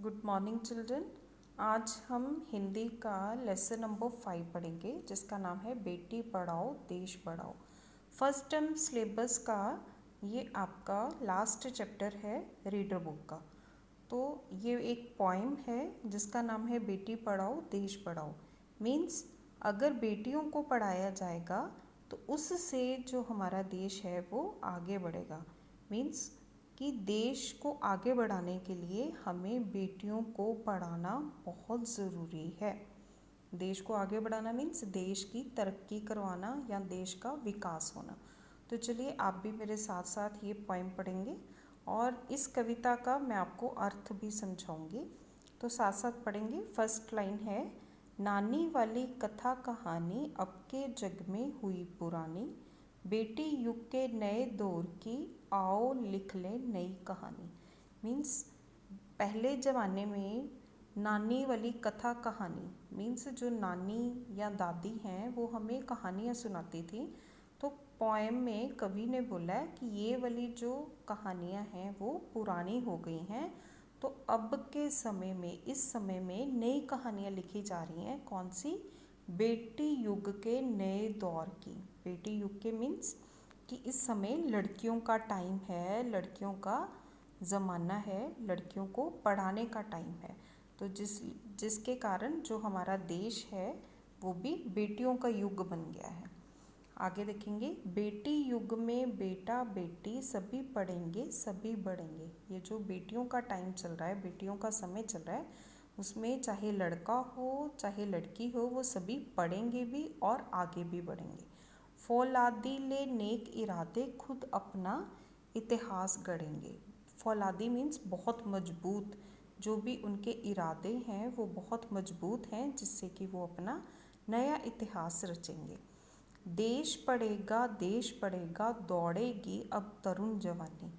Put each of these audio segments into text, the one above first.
Good morning children. आज हम हिंदी का लेसन नंबर 5 पढ़ेंगे जिसका नाम है बेटी पढ़ाओ देश बढ़ाओ। फर्स्ट टर्म सिलेबस का ये आपका लास्ट चैप्टर है रीडर बुक का। तो ये एक पोइम है जिसका नाम है बेटी पढ़ाओ देश बढ़ाओ। मीन्स अगर बेटियों को पढ़ाया जाएगा तो उससे जो हमारा देश है वो आगे बढ़ेगा। मीन्स कि देश को आगे बढ़ाने के लिए हमें बेटियों को पढ़ाना बहुत ज़रूरी है। देश को आगे बढ़ाना मीन्स देश की तरक्की करवाना या देश का विकास होना। तो चलिए आप भी मेरे साथ साथ ये पोइम पढ़ेंगे और इस कविता का मैं आपको अर्थ भी समझाऊंगी। तो साथ साथ पढ़ेंगे। फर्स्ट लाइन है, नानी वाली कथा कहानी अब के जग में हुई पुरानी, बेटी युग के नए दौर की आओ लिख ले नई कहानी। मीन्स पहले ज़माने में नानी वाली कथा कहानी मीन्स जो नानी या दादी हैं वो हमें कहानियाँ सुनाती थी। तो पोएम में कवि ने बोला है कि ये वाली जो कहानियाँ हैं वो पुरानी हो गई हैं, तो अब के समय में इस समय में नई कहानियाँ लिखी जा रही हैं। कौन सी? बेटी युग के नए दौर की। बेटी युग के मीन्स कि इस समय लड़कियों का टाइम है, लड़कियों का ज़माना है, लड़कियों को पढ़ाने का टाइम है। तो जिसके कारण जो हमारा देश है वो भी बेटियों का युग बन गया है। आगे देखेंगे, बेटी युग में बेटा बेटी सभी पढ़ेंगे सभी बढ़ेंगे। ये जो बेटियों का टाइम चल रहा है, बेटियों का समय चल रहा है, उसमें चाहे लड़का हो चाहे लड़की हो वो सभी पढ़ेंगे भी और आगे भी बढ़ेंगे। फौलादी ले नेक इरादे खुद अपना इतिहास गढ़ेंगे। फौलादी मीन्स बहुत मजबूत, जो भी उनके इरादे हैं वो बहुत मजबूत हैं जिससे कि वो अपना नया इतिहास रचेंगे। देश पढ़ेगा दौड़ेगी अब तरुण जवानी।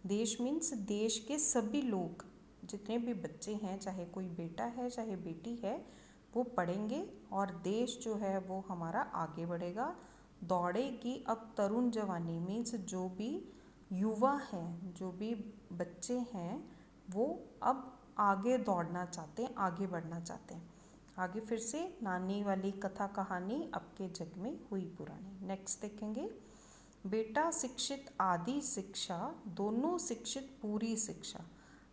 देश मीन्स देश के सभी लोग, जितने भी बच्चे हैं, चाहे कोई बेटा है चाहे बेटी है, वो पढ़ेंगे और देश जो है वो हमारा आगे बढ़ेगा। दौड़ेगी अब तरुण जवानी मीन्स जो भी युवा हैं, जो भी बच्चे हैं, वो अब आगे दौड़ना चाहते हैं, आगे बढ़ना चाहते हैं। आगे फिर से, नानी वाली कथा कहानी अब के जग में हुई पुरानी। नेक्स्ट देखेंगे, बेटा शिक्षित आदि शिक्षा दोनों शिक्षित पूरी शिक्षा।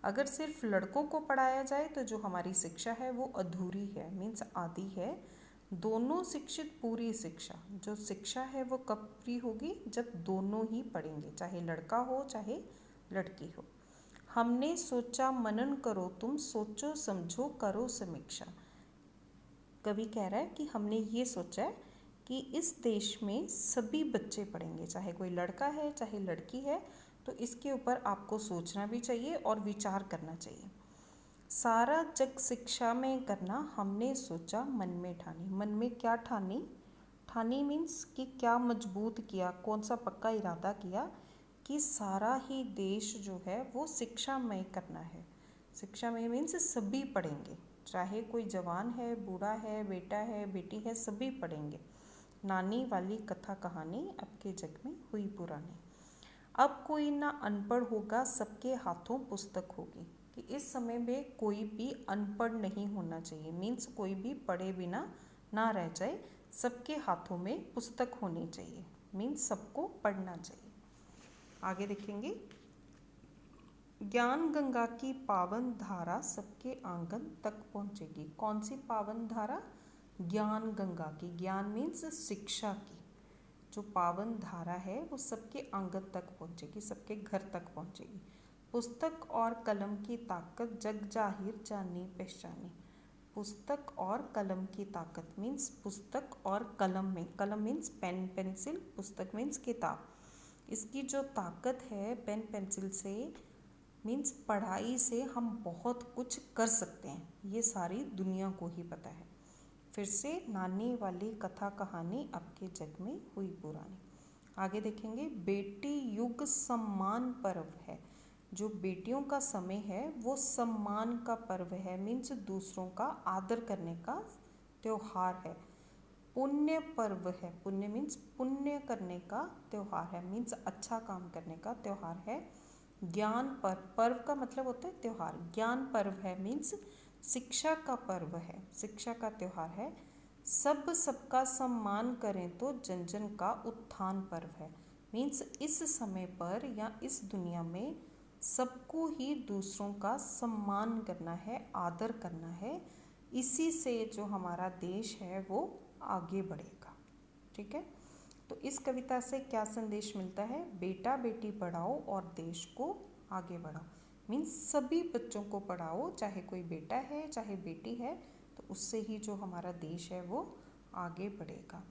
अगर सिर्फ लड़कों को पढ़ाया जाए तो जो हमारी शिक्षा है वो अधूरी है, मीन्स आधी है। दोनों शिक्षित पूरी शिक्षा, जो शिक्षा है वो कब पूरी होगी? जब दोनों ही पढ़ेंगे, चाहे लड़का हो चाहे लड़की हो। हमने सोचा मनन करो तुम, सोचो समझो करो समीक्षा। कवि कह रहा है कि हमने ये सोचा है कि इस देश में सभी बच्चे पढ़ेंगे, चाहे कोई लड़का है चाहे लड़की है, तो इसके ऊपर आपको सोचना भी चाहिए और विचार करना चाहिए। सारा जग शिक्षा में करना हमने सोचा मन में ठानी। मन में क्या ठानी? ठानी मीन्स कि क्या मजबूत किया, कौन सा पक्का इरादा किया कि सारा ही देश जो है वो शिक्षा में करना है। शिक्षा में मीन्स सभी पढ़ेंगे, चाहे कोई जवान है, बूढ़ा है, बेटा है, बेटी है, सभी पढ़ेंगे। नानी वाली कथा कहानी अब के जग में हुई पुरानी। अब कोई ना अनपढ़ होगा सबके हाथों पुस्तक होगी। कि इस समय में कोई भी अनपढ़ नहीं होना चाहिए, मीन्स कोई भी पढ़े बिना ना रह जाए, सबके हाथों में पुस्तक होनी चाहिए, मीन्स सबको पढ़ना चाहिए। आगे देखेंगे, ज्ञान गंगा की पावन धारा सबके आंगन तक पहुँचेगी। कौन सी पावन धारा? ज्ञान गंगा की। ज्ञान मीन्स शिक्षा की जो पावन धारा है वो सबके आंगन तक पहुँचेगी, सबके घर तक पहुँचेगी। पुस्तक और कलम की ताकत जग जाहिर जानी पहचानी। पुस्तक और कलम की ताकत मीन्स पुस्तक और कलम में, कलम मीन्स पेन पेंसिल, पुस्तक मीन्स किताब, इसकी जो ताकत है पेन पेंसिल से मीन्स पढ़ाई से हम बहुत कुछ कर सकते हैं, ये सारी दुनिया को ही पता है। फिर से, नानी वाली कथा कहानी अब के जग में हुई पुरानी। आगे देखेंगे, बेटी युग सम्मान पर्व है। जो बेटियों का समय है वो सम्मान का पर्व है, मीन्स दूसरों का आदर करने का त्योहार है। पुण्य पर्व है, पुण्य मीन्स पुण्य करने का त्योहार है, मीन्स अच्छा काम करने का त्योहार है। ज्ञान पर्व, पर्व का मतलब होता है त्योहार, ज्ञान पर्व है मीन्स शिक्षा का पर्व है, शिक्षा का त्योहार है। सब सबका सम्मान करें तो जन जन का उत्थान पर्व है, मीन्स इस समय पर या इस दुनिया में सबको ही दूसरों का सम्मान करना है, आदर करना है, इसी से जो हमारा देश है वो आगे बढ़ेगा। ठीक है, तो इस कविता से क्या संदेश मिलता है? बेटा बेटी पढ़ाओ और देश को आगे बढ़ाओ, मीन्स सभी बच्चों को पढ़ाओ, चाहे कोई बेटा है चाहे बेटी है, तो उससे ही जो हमारा देश है वो आगे बढ़ेगा।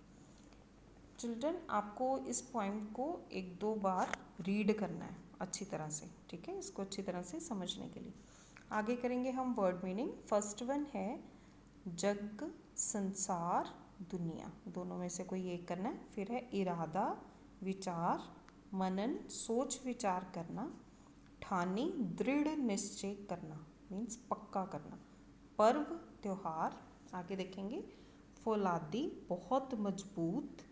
चिल्ड्रन, आपको इस पोएम को 1-2 बार रीड करना है अच्छी तरह से, ठीक है, इसको अच्छी तरह से समझने के लिए। आगे करेंगे हम वर्ड मीनिंग। फर्स्ट वन है जग, संसार, दुनिया, दोनों में से कोई एक करना है। फिर है इरादा, विचार, मनन, सोच विचार करना, ठानी, दृढ़ निश्चय करना, मीन्स पक्का करना, पर्व, त्योहार। आगे देखेंगे फौलादी, बहुत मजबूत,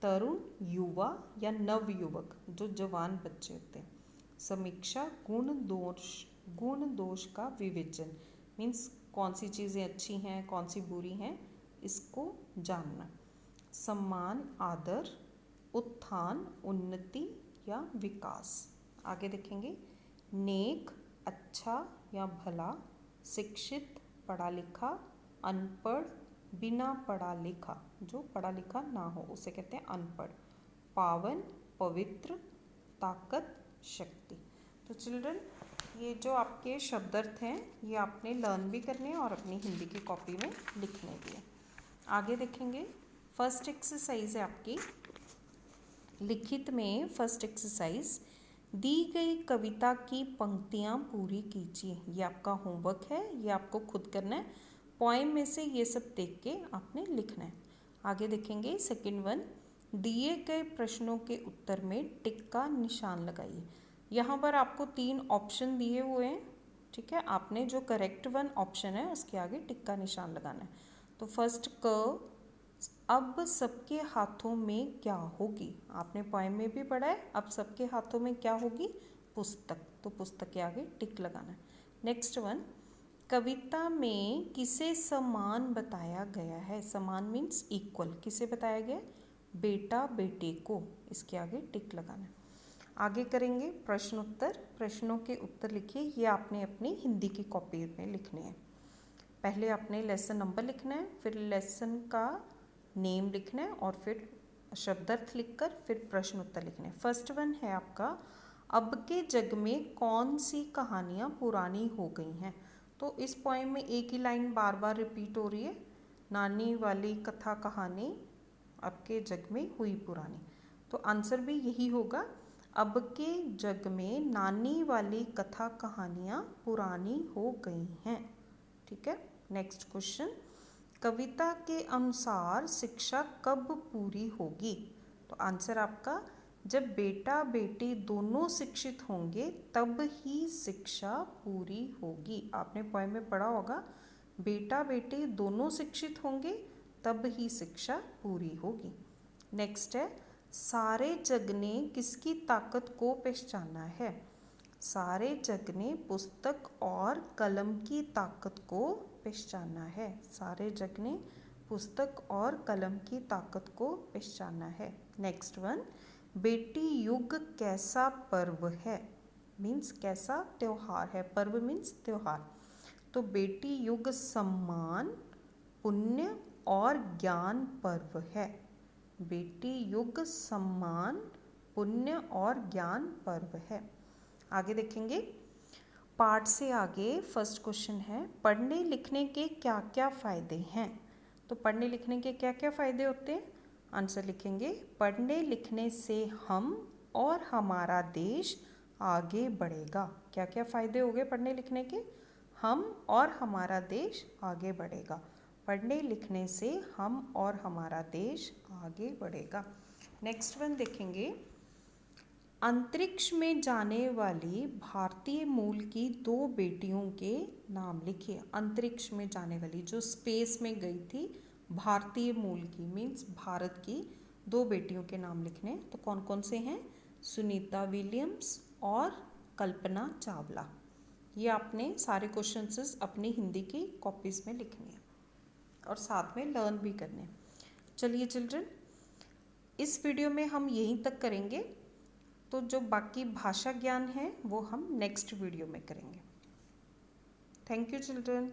तरुण, युवा या नव युवक, जो जवान बच्चे होते हैं, समीक्षा, गुण दोष का विवेचन, मीन्स कौन सी चीज़ें अच्छी हैं कौन सी बुरी हैं इसको जानना, सम्मान, आदर, उत्थान, उन्नति या विकास। आगे देखेंगे नेक, अच्छा या भला, शिक्षित, पढ़ा लिखा, अनपढ़, बिना पढ़ा लिखा, जो पढ़ा लिखा ना हो उसे कहते हैं अनपढ़, पावन, पवित्र, ताकत, शक्ति। तो चिल्ड्रन, ये जो आपके शब्दार्थ हैं ये आपने लर्न भी करने हैं और अपनी हिंदी की कॉपी में लिखने भी है। आगे देखेंगे फर्स्ट एक्सरसाइज है आपकी लिखित में। फर्स्ट एक्सरसाइज, दी गई कविता की पंक्तियाँ पूरी कीजिए। ये आपका होमवर्क है, ये आपको खुद करना है, पोएम में से ये सब देख के आपने लिखना है। आगे देखेंगे सेकंड वन, दिए गए प्रश्नों के उत्तर में टिक का निशान लगाइए। यहाँ पर आपको 3 ऑप्शन दिए हुए हैं, ठीक है, आपने जो करेक्ट वन ऑप्शन है उसके आगे टिक का निशान लगाना है। तो फर्स्ट क, अब सबके हाथों में क्या होगी, आपने पोएम में भी पढ़ा है, अब सबके हाथों में क्या होगी, पुस्तक, तो पुस्तक के आगे टिक लगाना है। नेक्स्ट वन, कविता में किसे समान बताया गया है, समान मीन्स इक्वल, किसे बताया गया, बेटा बेटे को, इसके आगे टिक लगाना है। आगे करेंगे प्रश्न उत्तर, प्रश्नों के उत्तर लिखिए, ये आपने अपनी हिंदी की कॉपी में लिखने हैं। पहले आपने लेसन नंबर लिखना है, फिर लेसन का नेम लिखना है और फिर शब्दार्थ लिखकर फिर प्रश्न उत्तर लिखने हैं। फर्स्ट वन है आपका, अब के जग में कौन सी कहानियाँ पुरानी हो गई हैं। तो इस पोएम में एक ही लाइन बार बार रिपीट हो रही है, नानी वाली कथा कहानी अब के जग में हुई पुरानी, तो आंसर भी यही होगा, अब के जग में नानी वाली कथा कहानियाँ पुरानी हो गई हैं। ठीक है, नेक्स्ट क्वेश्चन, कविता के अनुसार शिक्षा कब पूरी होगी। तो आंसर आपका, जब बेटा बेटी दोनों शिक्षित होंगे तब ही शिक्षा पूरी होगी। आपने पोएम में पढ़ा होगा, बेटा बेटी दोनों शिक्षित होंगे तब ही शिक्षा पूरी होगी। नेक्स्ट है, सारे जग ने किसकी ताकत को पहचाना है। सारे जग ने पुस्तक और कलम की ताकत को पहचाना है। सारे जग ने पुस्तक और कलम की ताकत को पहचाना है। नेक्स्ट वन, बेटी युग कैसा पर्व है, मीन्स कैसा त्योहार है, पर्व मीन्स त्योहार। तो बेटी युग सम्मान, पुण्य और ज्ञान पर्व है। बेटी युग सम्मान, पुण्य और ज्ञान पर्व है। आगे देखेंगे पाठ से आगे फर्स्ट क्वेश्चन है, पढ़ने लिखने के क्या क्या फ़ायदे हैं। तो पढ़ने लिखने के क्या क्या फ़ायदे होते हैं, आंसर लिखेंगे, पढ़ने लिखने से हम और हमारा देश आगे बढ़ेगा। क्या क्या फ़ायदे हो गए पढ़ने लिखने के, हम और हमारा देश आगे बढ़ेगा। पढ़ने लिखने से हम और हमारा देश आगे बढ़ेगा। नेक्स्ट वन देखेंगे, अंतरिक्ष में जाने वाली भारतीय मूल की 2 बेटियों के नाम लिखिए। अंतरिक्ष में जाने वाली, जो स्पेस में गई थी, भारतीय मूल की मीन्स भारत की 2 बेटियों के नाम लिखने। तो कौन कौन से हैं, सुनीता विलियम्स और कल्पना चावला। ये आपने सारे क्वेश्चंस अपनी हिंदी की कॉपीज़ में लिखने हैं और साथ में लर्न भी करने हैं। चलिए चिल्ड्रन, इस वीडियो में हम यहीं तक करेंगे, तो जो बाकी भाषा ज्ञान है वो हम नेक्स्ट वीडियो में करेंगे। Thank you children.